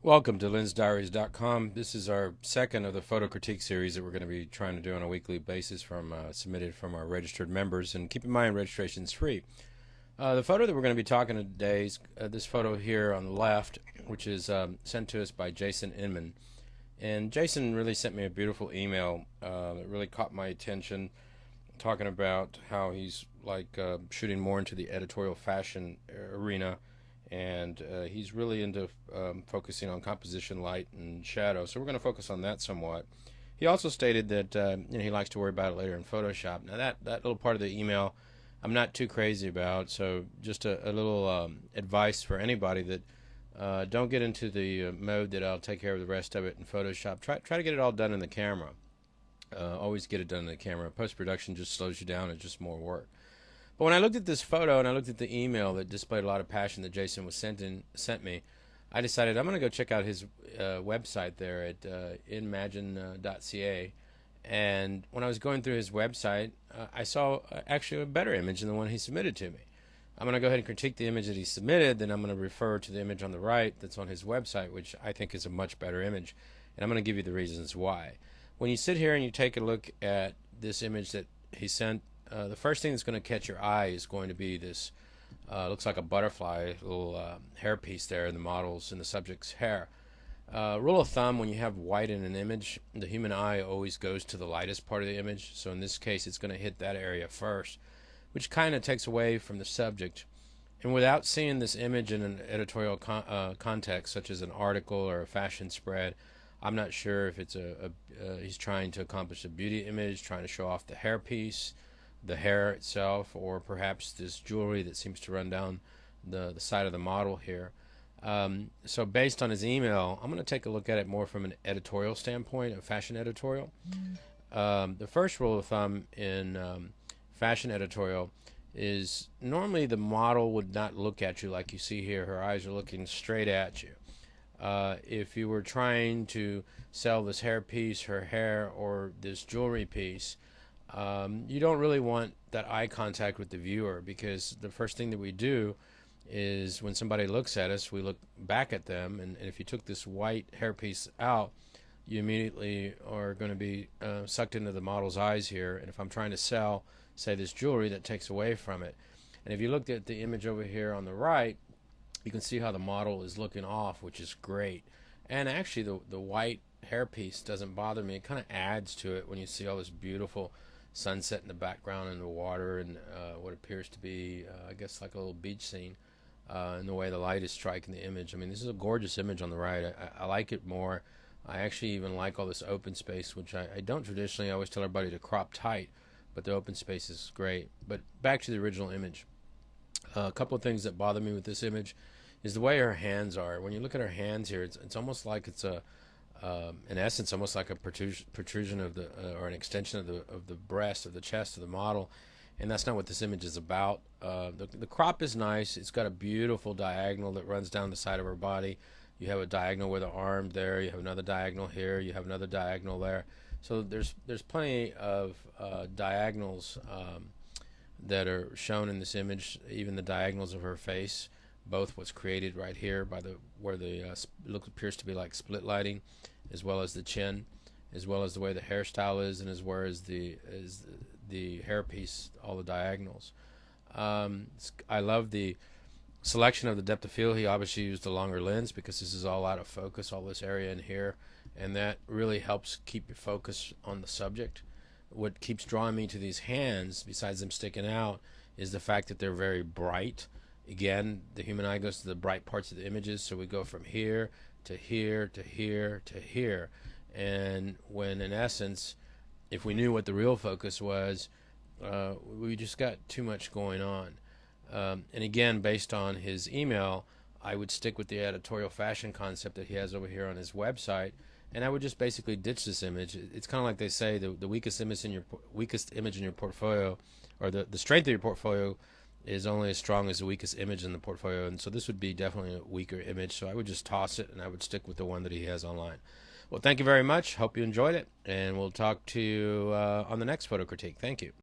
Welcome to lensdiaries.com. This is our second of the photo critique series that we're going to be trying to do on a weekly basis from submitted from our registered members. And keep in mind, registration is free. The photo that we're going to be talking today is this photo here on the left, which is sent to us by Jason Inman. And Jason really sent me a beautiful email that really caught my attention, talking about how he's shooting more into the editorial fashion arena, and he's really into focusing on composition, light, and shadow. So we're going to focus on that somewhat. He also stated that he likes to worry about it later in Photoshop. Now that little part of the email I'm not too crazy about, so just a little advice for anybody that don't get into the mode that I'll take care of the rest of it in Photoshop. Try to get it all done in the camera. Always get it done in the camera. Post-production just slows you down. It's just more work. But when I looked at this photo and I looked at the email that displayed a lot of passion that Jason was sent me, I decided I'm going to go check out his website there at imagine.ca. And when I was going through his website, I saw actually a better image than the one he submitted to me. I'm going to go ahead and critique the image that he submitted, then I'm going to refer to the image on the right that's on his website, which I think is a much better image. And I'm going to give you the reasons why. When you sit here and you take a look at this image that he sent, the first thing that's going to catch your eye is going to be this, looks like a butterfly, little hair piece there in the model's, in the subject's hair. Rule of thumb, when you have white in an image, the human eye always goes to the lightest part of the image. So in this case, it's going to hit that area first, which kind of takes away from the subject. And without seeing this image in an editorial context, such as an article or a fashion spread, I'm not sure if it's he's trying to accomplish a beauty image, trying to show off the hair piece, the hair itself, or perhaps this jewelry that seems to run down the side of the model here. So based on his email, I'm going to take a look at it more from an editorial standpoint, a fashion editorial. The first rule of thumb in fashion editorial is normally the model would not look at you like you see here. Her eyes are looking straight at you. If you were trying to sell this hair piece, her hair, or this jewelry piece, you don't really want that eye contact with the viewer, because the first thing that we do is when somebody looks at us, we look back at them, and if you took this white hair piece out, you immediately are going to be sucked into the model's eyes here. And if I'm trying to sell, say, this jewelry, that takes away from it. And if you looked at the image over here on the right, you can see how the model is looking off, which is great. And actually the white hair piece doesn't bother me. It kind of adds to it when you see all this beautiful sunset in the background and the water, and what appears to be I guess like a little beach scene, and the way the light is striking the image. I mean, this is a gorgeous image on the right. I like it more. I actually even like all this open space, which I don't traditionally. I always tell everybody to crop tight, but the open space is great. But back to the original image. A couple of things that bother me with this image is the way her hands are. When you look at her hands here, it's almost like it's in essence, almost like a protrusion of the, or an extension of the breast, of the chest of the model, and that's not what this image is about. The crop is nice. It's got a beautiful diagonal that runs down the side of her body. You have a diagonal with an arm there. You have another diagonal here. You have another diagonal there. So there's plenty of diagonals that are shown in this image. Even the diagonals of her face, both what's created right here by where the look appears to be like split lighting, as well as the chin, as well as the way the hairstyle is, and as well as the hair piece, all the diagonals. I love the selection of the depth of field. He obviously used a longer lens because this is all out of focus, all this area in here, and that really helps keep your focus on the subject. What keeps drawing me to these hands, besides them sticking out, is the fact that they're very bright. Again, the human eye goes to the bright parts of the images, so we go from here to here to here to here. And when in essence, if we knew what the real focus was, we just got too much going on. And again, based on his email, I would stick with the editorial fashion concept that he has over here on his website, and I would just basically ditch this image. It's kind of like they say, the weakest image in your portfolio, or the strength of your portfolio, is only as strong as the weakest image in the portfolio. And so this would be definitely a weaker image, so I would just toss it and I would stick with the one that he has online. Well, thank you very much. Hope you enjoyed it, and we'll talk to you on the next photo critique. Thank you.